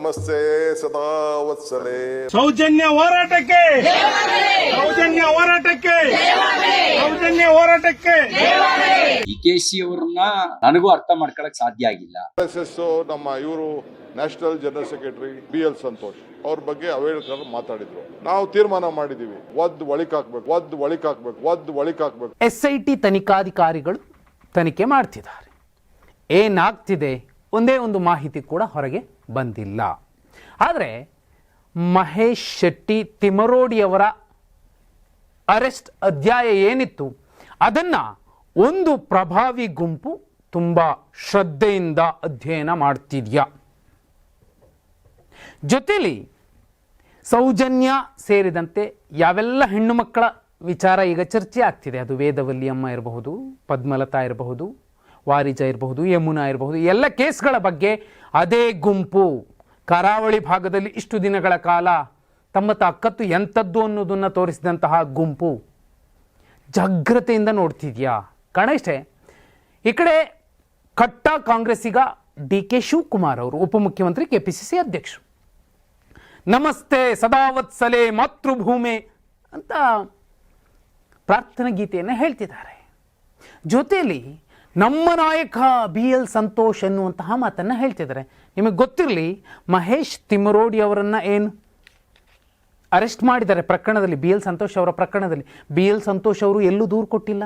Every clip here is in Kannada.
ನಮಸ್ತೆ ಸದಾ ವತ್ಸಲೆ. ಸೌಜನ್ಯ ಹೋರಾಟಕ್ಕೆ ಡಿಕೆಶಿ ಅವರನ್ನ ನನಗೂ ಅರ್ಥ ಮಾಡ್ಕೊಳಕ್ ಸಾಧ್ಯ ಆಗಿಲ್ಲ. RSS ನಮ್ಮ ಇವರು national general secretary BL Santosh ಅವ್ರ ಬಗ್ಗೆ ಅವೇಳ್ಕರ್ ಮಾತಾಡಿದ್ರು. ನಾವು ತೀರ್ಮಾನ ಮಾಡಿದೀವಿ, ಒದ್ದು ಒಳಿಕಾಕ್ಬೇಕು. SIT ತನಿಖಾಧಿಕಾರಿಗಳು ತನಿಖೆ ಮಾಡ್ತಿದ್ದಾರೆ. ಏನಾಗ್ತಿದೆ ಒಂದೇ ಒಂದು ಮಾಹಿತಿ ಕೂಡ ಹೊರಗೆ ಬಂದಿಲ್ಲ. ಆದರೆ ಮಹೇಶ್ ಶೆಟ್ಟಿ ತಿಮರೋಡಿಯವರ ಅರೆಸ್ಟ್ ಅಧ್ಯಾಯ ಏನಿತ್ತು ಅದನ್ನು ಒಂದು ಪ್ರಭಾವಿ ಗುಂಪು ತುಂಬ ಶ್ರದ್ಧೆಯಿಂದ ಅಧ್ಯಯನ ಮಾಡ್ತಿದ್ಯಾ. ಜೊತೆಲಿ ಸೌಜನ್ಯ ಸೇರಿದಂತೆ ಯಾವೆಲ್ಲ ಹೆಣ್ಣು ಮಕ್ಕಳ ವಿಚಾರ ಈಗ ಚರ್ಚೆ ಆಗ್ತಿದೆ, ಅದು ವೇದವಲ್ಲಿ ಅಮ್ಮ ಇರಬಹುದು, ಪದ್ಮಲತಾ ಇರಬಹುದು, ವಾರಿಜ ಇರಬಹುದು, ಯಮುನಾ ಇರಬಹುದು, ಎಲ್ಲ ಕೇಸ್ಗಳ ಬಗ್ಗೆ ಅದೇ ಗುಂಪು ಕರಾವಳಿ ಭಾಗದಲ್ಲಿ ಇಷ್ಟು ದಿನಗಳ ಕಾಲ ತಮ್ಮ ತಾಕತ್ತು ಎಂಥದ್ದು ಅನ್ನೋದನ್ನು ತೋರಿಸಿದಂತಹ ಗುಂಪು ಜಾಗ್ರತೆಯಿಂದ ನೋಡ್ತಿದ್ಯಾ. ಕಣಷ್ಟೇ ಈ ಕಡೆ ಕಟ್ಟ ಕಾಂಗ್ರೆಸ್ಸಿಗ DK ಶಿವಕುಮಾರ್ ಅವರು ಉಪಮುಖ್ಯಮಂತ್ರಿ, KPCC ಅಧ್ಯಕ್ಷರು, ನಮಸ್ತೆ ಸದಾವತ್ಸಲೆ ಮಾತೃಭೂಮಿ ಅಂತ ಪ್ರಾರ್ಥನಾ ಗೀತೆಯನ್ನು ಹೇಳ್ತಿದ್ದಾರೆ. ಜೊತೆಯಲ್ಲಿ ನಮ್ಮ ನಾಯಕ BL ಸಂತೋಷ್ ಅನ್ನುವಂತಹ ಮಾತನ್ನು ಹೇಳ್ತಿದ್ದಾರೆ. ನಿಮಗೆ ಗೊತ್ತಿರಲಿ, ಮಹೇಶ್ ತಿಮರೋಡಿ ಅವರನ್ನು ಏನು ಅರೆಸ್ಟ್ ಮಾಡಿದ್ದಾರೆ ಪ್ರಕರಣದಲ್ಲಿ, BL ಸಂತೋಷ್ ಅವರ ಪ್ರಕರಣದಲ್ಲಿ. BL ಸಂತೋಷ್ ಅವರು ಎಲ್ಲೂ ದೂರು ಕೊಟ್ಟಿಲ್ಲ.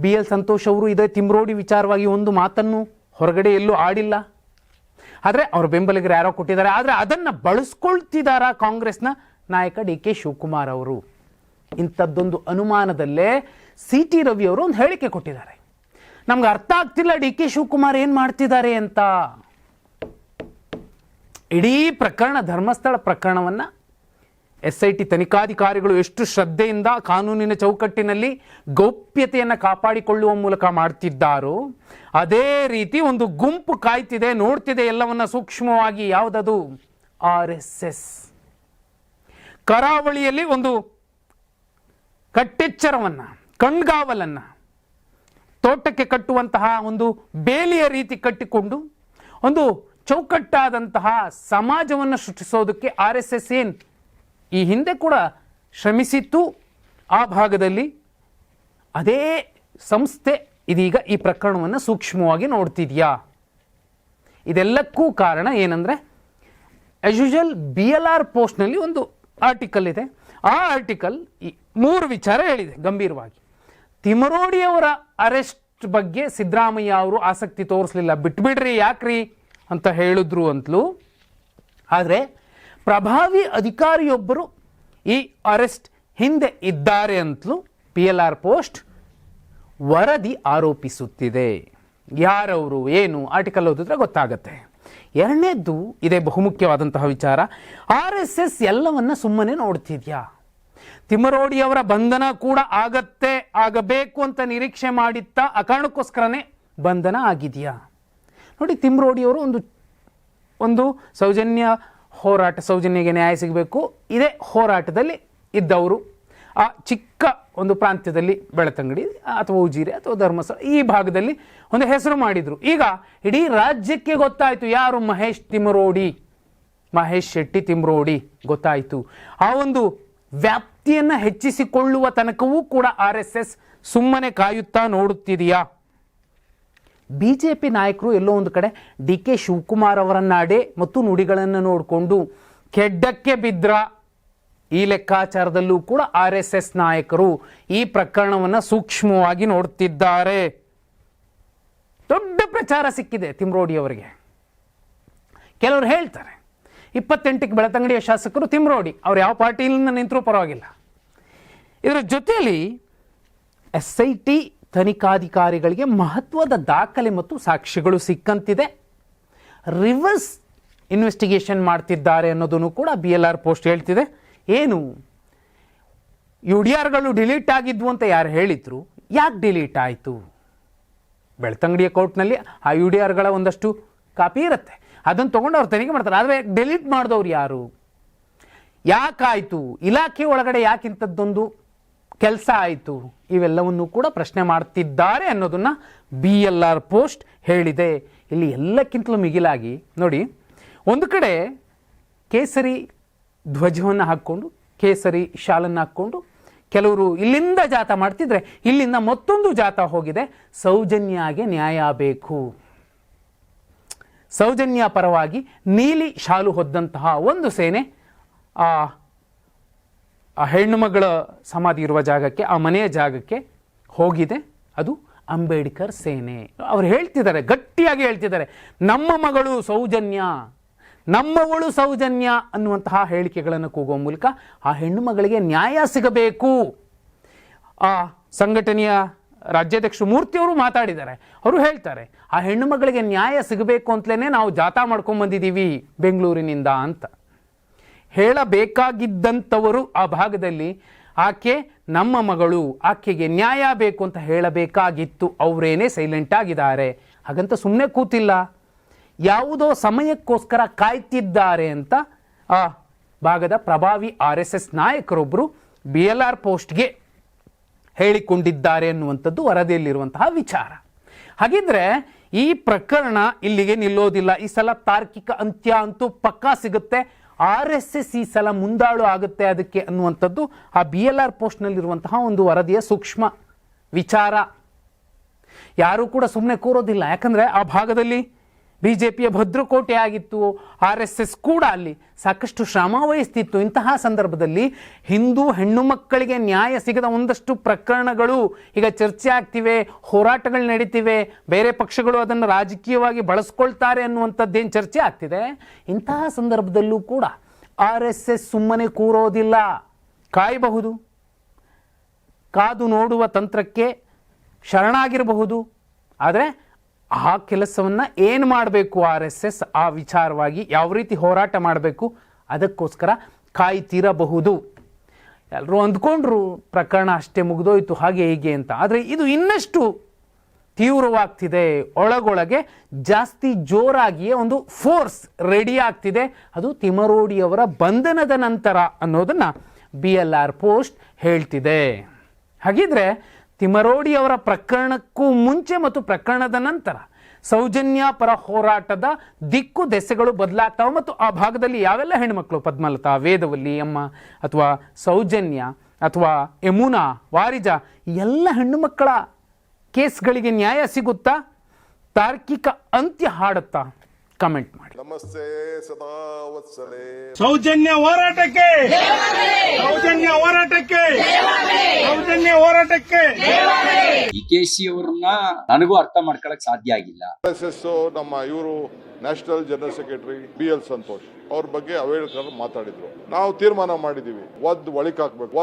BL ಸಂತೋಷ್ ಅವರು ಇದೇ ತಿಮರೋಡಿ ವಿಚಾರವಾಗಿ ಒಂದು ಮಾತನ್ನು ಹೊರಗಡೆ ಎಲ್ಲೂ ಆಡಿಲ್ಲ. ಆದರೆ ಅವರ ಬೆಂಬಲಿಗರು ಯಾರೋ ಕೊಟ್ಟಿದ್ದಾರೆ. ಆದರೆ ಅದನ್ನು ಬಳಸ್ಕೊಳ್ತಿದ್ದಾರಾ ಕಾಂಗ್ರೆಸ್ನ ನಾಯಕ DK ಶಿವಕುಮಾರ್ ಅವರು? ಇಂಥದ್ದೊಂದು ಅನುಮಾನದಲ್ಲೇ CT ರವಿ ಅವರು ಒಂದು ಹೇಳಿಕೆ ಕೊಟ್ಟಿದ್ದಾರೆ. ನಮ್ಗೆ ಅರ್ಥ ಆಗ್ತಿಲ್ಲ DK ಶಿವಕುಮಾರ್ ಏನು ಮಾಡ್ತಿದ್ದಾರೆ ಅಂತ. ಇಡೀ ಪ್ರಕರಣ, ಧರ್ಮಸ್ಥಳ ಪ್ರಕರಣವನ್ನು SIT ತನಿಖಾಧಿಕಾರಿಗಳು ಎಷ್ಟು ಶ್ರದ್ಧೆಯಿಂದ ಕಾನೂನಿನ ಚೌಕಟ್ಟಿನಲ್ಲಿ ಗೌಪ್ಯತೆಯನ್ನು ಕಾಪಾಡಿಕೊಳ್ಳುವ ಮೂಲಕ ಮಾಡ್ತಿದ್ದಾರೋ ಅದೇ ರೀತಿ ಒಂದು ಗುಂಪು ಕಾಯ್ತಿದೆ, ನೋಡ್ತಿದೆ ಎಲ್ಲವನ್ನ ಸೂಕ್ಷ್ಮವಾಗಿ. ಯಾವುದದು? RSS. ಕರಾವಳಿಯಲ್ಲಿ ಒಂದು ಕಟ್ಟೆಚ್ಚರವನ್ನು, ಕಣ್ಗಾವಲನ್ನು, ತೋಟಕ್ಕೆ ಕಟ್ಟುವಂತಹ ಒಂದು ಬೇಲಿಯ ರೀತಿ ಕಟ್ಟಿಕೊಂಡು ಒಂದು ಚೌಕಟ್ಟಾದಂತಹ ಸಮಾಜವನ್ನು ಸೃಷ್ಟಿಸೋದಕ್ಕೆ RSS ಏನು ಈ ಹಿಂದೆ ಕೂಡ ಶ್ರಮಿಸಿತ್ತು. ಆ ಭಾಗದಲ್ಲಿ ಅದೇ ಸಂಸ್ಥೆ ಇದೀಗ ಈ ಪ್ರಕರಣವನ್ನು ಸೂಕ್ಷ್ಮವಾಗಿ ನೋಡ್ತಿದ್ಯಾ. ಇದೆಲ್ಲಕ್ಕೂ ಕಾರಣ ಏನಂದರೆ, ಆಸ್ ಯೂಶುವಲ್ BLR ಪೋಸ್ಟ್ನಲ್ಲಿ ಒಂದು ಆರ್ಟಿಕಲ್ ಇದೆ. ಆ ಆರ್ಟಿಕಲ್ 3 ವಿಚಾರ ಹೇಳಿದೆ ಗಂಭೀರವಾಗಿ. ತಿಮರೋಡಿಯವರ ಅರೆಸ್ಟ್ ಬಗ್ಗೆ ಸಿದ್ದರಾಮಯ್ಯ ಅವರು ಆಸಕ್ತಿ ತೋರಿಸಲಿಲ್ಲ, ಬಿಟ್ಬಿಡ್ರಿ ಯಾಕ್ರಿ ಅಂತ ಹೇಳಿದ್ರು ಅಂತಲೂ. ಆದರೆ ಪ್ರಭಾವಿ ಅಧಿಕಾರಿಯೊಬ್ಬರು ಈ ಅರೆಸ್ಟ್ ಹಿಂದೆ ಇದ್ದಾರೆ ಅಂತಲೂ PLR ಪೋಸ್ಟ್ ವರದಿ ಆರೋಪಿಸುತ್ತಿದೆ. ಯಾರವರು ಏನು ಆರ್ಟಿಕಲ್ ಓದಿದ್ರೆ ಗೊತ್ತಾಗತ್ತೆ. ಎರಡನೇದ್ದು ಇದೇ ಬಹುಮುಖ್ಯವಾದಂತಹ ವಿಚಾರ, RSS ಎಲ್ಲವನ್ನ ಸುಮ್ಮನೆ ನೋಡ್ತಿದ್ಯಾ. ತಿಮರೋಡಿಯವರ ಬಂಧನ ಕೂಡ ಆಗಬೇಕು ಅಂತ ನಿರೀಕ್ಷೆ ಮಾಡಿತ್ತ, ಆ ಕಾರಣಕ್ಕೋಸ್ಕರನೇ ಬಂಧನ ಆಗಿದೆಯಾ. ನೋಡಿ, ತಿಮರೋಡಿಯವರು ಒಂದು ಸೌಜನ್ಯ ಹೋರಾಟ, ಸೌಜನ್ಯಗೆ ನ್ಯಾಯ ಸಿಗಬೇಕು ಇದೇ ಹೋರಾಟದಲ್ಲಿ ಇದ್ದವರು. ಆ ಚಿಕ್ಕ ಒಂದು ಪ್ರಾಂತ್ಯದಲ್ಲಿ ಬೆಳ್ತಂಗಡಿ ಅಥವಾ ಉಜಿರೆ ಅಥವಾ ಧರ್ಮಸ್ಥಳ ಈ ಭಾಗದಲ್ಲಿ ಒಂದು ಹೆಸರು ಮಾಡಿದರು. ಈಗ ಇಡೀ ರಾಜ್ಯಕ್ಕೆ ಗೊತ್ತಾಯಿತು ಯಾರು ಮಹೇಶ್ ಶೆಟ್ಟಿ ತಿಮರೋಡಿ ಗೊತ್ತಾಯಿತು. ಆ ಒಂದು ವ್ಯಾಪ್ತಿಯನ್ನು ಹೆಚ್ಚಿಸಿಕೊಳ್ಳುವ ತನಕವೂ ಕೂಡ RSS ಸುಮ್ಮನೆ ಕಾಯುತ್ತಾ ನೋಡುತ್ತಿದೆಯಾ. BJP ನಾಯಕರು ಎಲ್ಲೋ ಒಂದು ಕಡೆ DK ಶಿವಕುಮಾರ್ ಅವರ ನಡೆ ಮತ್ತು ನುಡಿಗಳನ್ನು ನೋಡಿಕೊಂಡು ಕೆಡ್ಡಕ್ಕೆ ಬಿದ್ರ. ಈ ಲೆಕ್ಕಾಚಾರದಲ್ಲೂ ಕೂಡ RSS ನಾಯಕರು ಈ ಪ್ರಕರಣವನ್ನು ಸೂಕ್ಷ್ಮವಾಗಿ ನೋಡ್ತಿದ್ದಾರೆ. ದೊಡ್ಡ ಪ್ರಚಾರ ಸಿಕ್ಕಿದೆ ತಿಮರೋಡಿ ಅವರಿಗೆ. ಕೆಲವರು ಹೇಳ್ತಾರೆ 28ಕ್ಕೆ ಬೆಳ್ತಂಗಡಿಯ ಶಾಸಕರು ತಿಮರೋಡಿ, ಅವ್ರು ಯಾವ ಪಾರ್ಟಿಯಿಂದ ನಿಂತರೂ ಪರವಾಗಿಲ್ಲ. ಇದರ ಜೊತೆಯಲ್ಲಿ SIT ತನಿಖಾಧಿಕಾರಿಗಳಿಗೆ ಮಹತ್ವದ ದಾಖಲೆ ಮತ್ತು ಸಾಕ್ಷ್ಯಗಳು ಸಿಕ್ಕಂತಿದೆ. ರಿವರ್ಸ್ ಇನ್ವೆಸ್ಟಿಗೇಷನ್ ಮಾಡ್ತಿದ್ದಾರೆ ಅನ್ನೋದನ್ನು ಕೂಡ BLR ಪೋಸ್ಟ್ ಹೇಳ್ತಿದೆ. ಏನು UDRಗಳು ಡಿಲೀಟ್ ಆಗಿದ್ವು ಅಂತ ಯಾರು ಹೇಳಿದ್ರು, ಯಾಕೆ ಡಿಲೀಟ್ ಆಯಿತು? ಬೆಳ್ತಂಗಡಿಯ ಕೋರ್ಟ್ನಲ್ಲಿ ಆ UDRಗಳ ಒಂದಷ್ಟು ಕಾಪಿ ಇರುತ್ತೆ, ಅದನ್ನು ತೊಗೊಂಡು ಅವ್ರು ತನಿಖೆ ಮಾಡ್ತಾರೆ. ಆದರೆ ಡಿಲೀಟ್ ಮಾಡಿದವ್ರು ಯಾರು, ಯಾಕಾಯಿತು, ಇಲಾಖೆ ಒಳಗಡೆ ಯಾಕಿಂಥದ್ದೊಂದು ಕೆಲಸ ಆಯಿತು, ಇವೆಲ್ಲವನ್ನು ಕೂಡ ಪ್ರಶ್ನೆ ಮಾಡ್ತಿದ್ದಾರೆ ಅನ್ನೋದನ್ನು BLR ಪೋಸ್ಟ್ ಹೇಳಿದೆ. ಇಲ್ಲಿ ಎಲ್ಲಕ್ಕಿಂತಲೂ ಮಿಗಿಲಾಗಿ ನೋಡಿ, ಒಂದು ಕಡೆ ಕೇಸರಿ ಧ್ವಜವನ್ನು ಹಾಕ್ಕೊಂಡು ಕೇಸರಿ ಶಾಲನ್ನು ಹಾಕ್ಕೊಂಡು ಕೆಲವರು ಇಲ್ಲಿಂದ ಜಾಥಾ ಮಾಡ್ತಿದ್ರೆ ಇಲ್ಲಿಂದ ಮತ್ತೊಂದು ಜಾಥಾ ಹೋಗಿದೆ. ಸೌಜನ್ಯಾಗೆ ನ್ಯಾಯ ಬೇಕು, ಸೌಜನ್ಯ ಪರವಾಗಿ ನೀಲಿ ಶಾಲು ಹೊದ್ದಂತಹ ಒಂದು ಸೇನೆ ಆ ಹೆಣ್ಣು ಮಗಳ ಸಮಾಧಿ ಇರುವ ಜಾಗಕ್ಕೆ, ಆ ಮನೆಯ ಜಾಗಕ್ಕೆ ಹೋಗಿದೆ. ಅದು ಅಂಬೇಡ್ಕರ್ ಸೇನೆ. ಅವ್ರು ಹೇಳ್ತಿದ್ದಾರೆ, ಗಟ್ಟಿಯಾಗಿ ಹೇಳ್ತಿದ್ದಾರೆ, ನಮ್ಮ ಮಗಳು ಸೌಜನ್ಯ, ನಮ್ಮವಳು ಸೌಜನ್ಯ ಅನ್ನುವಂತಹ ಹೇಳಿಕೆಗಳನ್ನು ಕೂಗುವ ಮೂಲಕ ಆ ಹೆಣ್ಣು ಮಗಳಿಗೆ ನ್ಯಾಯ ಸಿಗಬೇಕು. ಆ ಸಂಘಟನೆಯ ರಾಜ್ಯಾಧ್ಯಕ್ಷ ಮೂರ್ತಿಯವರು ಮಾತಾಡಿದ್ದಾರೆ. ಅವರು ಹೇಳ್ತಾರೆ, ಆ ಹೆಣ್ಣು ಮಗಳಿಗೆ ನ್ಯಾಯ ಸಿಗಬೇಕು ಅಂತಲೇ ನಾವು ಜಾಥಾ ಮಾಡ್ಕೊಂಡ್ಬಂದಿದ್ದೀವಿ ಬೆಂಗಳೂರಿನಿಂದ ಅಂತ ಹೇಳಬೇಕಾಗಿದ್ದಂಥವರು ಆ ಭಾಗದಲ್ಲಿ ಆಕೆ ನಮ್ಮ ಮಗಳು, ಆಕೆಗೆ ನ್ಯಾಯ ಬೇಕು ಅಂತ ಹೇಳಬೇಕಾಗಿತ್ತು. ಅವರೇನೇ ಸೈಲೆಂಟ್ ಆಗಿದ್ದಾರೆ. ಹಾಗಂತ ಸುಮ್ಮನೆ ಕೂತಿಲ್ಲ, ಯಾವುದೋ ಸಮಯಕ್ಕೋಸ್ಕರ ಕಾಯ್ತಿದ್ದಾರೆ ಅಂತ ಆ ಭಾಗದ ಪ್ರಭಾವಿ RSS ನಾಯಕರೊಬ್ಬರು BLR ಪೋಸ್ಟ್ಗೆ ಹೇಳಿಕೊಂಡಿದ್ದಾರೆ ಅನ್ನುವಂಥದ್ದು ವರದಿಯಲ್ಲಿರುವಂತಹ ವಿಚಾರ. ಹಾಗಿದ್ರೆ ಈ ಪ್ರಕರಣ ಇಲ್ಲಿಗೆ ನಿಲ್ಲೋದಿಲ್ಲ. ಈ ಸಲ ತಾರ್ಕಿಕ ಅಂತ್ಯ ಅಂತೂ ಪಕ್ಕಾ ಸಿಗುತ್ತೆ. RSS ಈ ಸಲ ಮುಂದಾಳು ಆಗುತ್ತೆ ಅದಕ್ಕೆ ಅನ್ನುವಂಥದ್ದು ಆ BLR ಪೋಸ್ಟ್ನಲ್ಲಿರುವಂತಹ ಒಂದು ವರದಿಯ ಸೂಕ್ಷ್ಮ ವಿಚಾರ. ಯಾರೂ ಕೂಡ ಸುಮ್ಮನೆ ಕೂರೋದಿಲ್ಲ. ಯಾಕಂದರೆ ಆ ಭಾಗದಲ್ಲಿ BJPಯ ಭದ್ರಕೋಟೆ ಆಗಿತ್ತು. RSS ಕೂಡ ಅಲ್ಲಿ ಸಾಕಷ್ಟು ಶ್ರಮ ವಹಿಸ್ತಿತ್ತು. ಇಂತಹ ಸಂದರ್ಭದಲ್ಲಿ ಹಿಂದೂ ಹೆಣ್ಣು ಮಕ್ಕಳಿಗೆ ನ್ಯಾಯ ಸಿಗದ ಒಂದಷ್ಟು ಪ್ರಕರಣಗಳು ಈಗ ಚರ್ಚೆ ಆಗ್ತಿವೆ, ಹೋರಾಟಗಳು ನಡೀತಿವೆ, ಬೇರೆ ಪಕ್ಷಗಳು ಅದನ್ನು ರಾಜಕೀಯವಾಗಿ ಬಳಸ್ಕೊಳ್ತಾರೆ ಅನ್ನುವಂಥದ್ದೇನು ಚರ್ಚೆ ಆಗ್ತಿದೆ. ಇಂತಹ ಸಂದರ್ಭದಲ್ಲೂ ಕೂಡ RSS ಸುಮ್ಮನೆ ಕೂರೋದಿಲ್ಲ, ಕಾಯಬಹುದು, ಕಾದು ನೋಡುವ ತಂತ್ರಕ್ಕೆ ಶರಣಾಗಿರಬಹುದು. ಆದರೆ ಆ ಕೆಲಸವನ್ನು ಏನು ಮಾಡಬೇಕು RSS, ಆ ವಿಚಾರವಾಗಿ ಯಾವ ರೀತಿ ಹೋರಾಟ ಮಾಡಬೇಕು ಅದಕ್ಕೋಸ್ಕರ ಕಾಯ್ತಿರಬಹುದು. ಎಲ್ಲರೂ ಅಂದ್ಕೊಂಡ್ರು ಪ್ರಕರಣ ಅಷ್ಟೇ ಮುಗಿದೋಯ್ತು ಹಾಗೆ ಹೀಗೆ ಅಂತ. ಆದರೆ ಇದು ಇನ್ನಷ್ಟು ತೀವ್ರವಾಗ್ತಿದೆ, ಒಳಗೊಳಗೆ ಜಾಸ್ತಿ ಜೋರಾಗಿಯೇ ಒಂದು ಫೋರ್ಸ್ ರೆಡಿ ಆಗ್ತಿದೆ. ಅದು ತಿಮರೋಡಿಯವರ ಬಂಧನದ ನಂತರ ಅನ್ನೋದನ್ನು BLR ಪೋಸ್ಟ್ ಹೇಳ್ತಿದೆ. ಹಾಗಿದ್ರೆ ತಿಮರೋಡಿಯವರ ಪ್ರಕರಣಕ್ಕೂ ಮುಂಚೆ ಮತ್ತು ಪ್ರಕರಣದ ನಂತರ ಸೌಜನ್ಯ ಪರ ಹೋರಾಟದ ದಿಕ್ಕು ದೆಸೆಗಳು ಬದಲಾಗ್ತಾವೆ. ಮತ್ತು ಆ ಭಾಗದಲ್ಲಿ ಯಾವೆಲ್ಲ ಹೆಣ್ಮಕ್ಳು, ಪದ್ಮಲತಾ, ವೇದವಲ್ಲಿ ಅಮ್ಮ ಅಥವಾ ಸೌಜನ್ಯ ಅಥವಾ ಯಮುನಾ, ವಾರಿಜಾ, ಎಲ್ಲ ಹೆಣ್ಣು ಮಕ್ಕಳ ಕೇಸ್ಗಳಿಗೆ ನ್ಯಾಯ ಸಿಗುತ್ತಾ, ತಾರ್ಕಿಕ ಅಂತ್ಯ ಹಾಡುತ್ತಾ? ಕಮೆಂಟ್ ಮಾಡಿ. ನಮಸ್ತೆ ಸದಾ ವತ್ಸಲೆ. ಸೌಜನ್ಯ ಹೋರಾಟಕ್ಕೆ, ಸೌಜನ್ಯ ಹೋರಾಟಕ್ಕೆ, ಸೌಜನ್ಯ ಹೋರಾಟಕ್ಕೆ. DKC ಅವ್ರನ್ನ ನನಗೂ ಅರ್ಥ ಮಾಡ್ಕೊಳಕ್ ಸಾಧ್ಯ ಆಗಿಲ್ಲ. RSS ನಮ್ಮ ಇವರು national general secretary BL Santosh ಅವ್ರ ಬಗ್ಗೆ ಅಂಬೇಡ್ಕರ್ ಮಾತಾಡಿದ್ರು. ನಾವು ತೀರ್ಮಾನ ಮಾಡಿದೀವಿ, ಒದ್ದು ಒಳಿಕ್ ಹಾಕ್ಬೇಕು.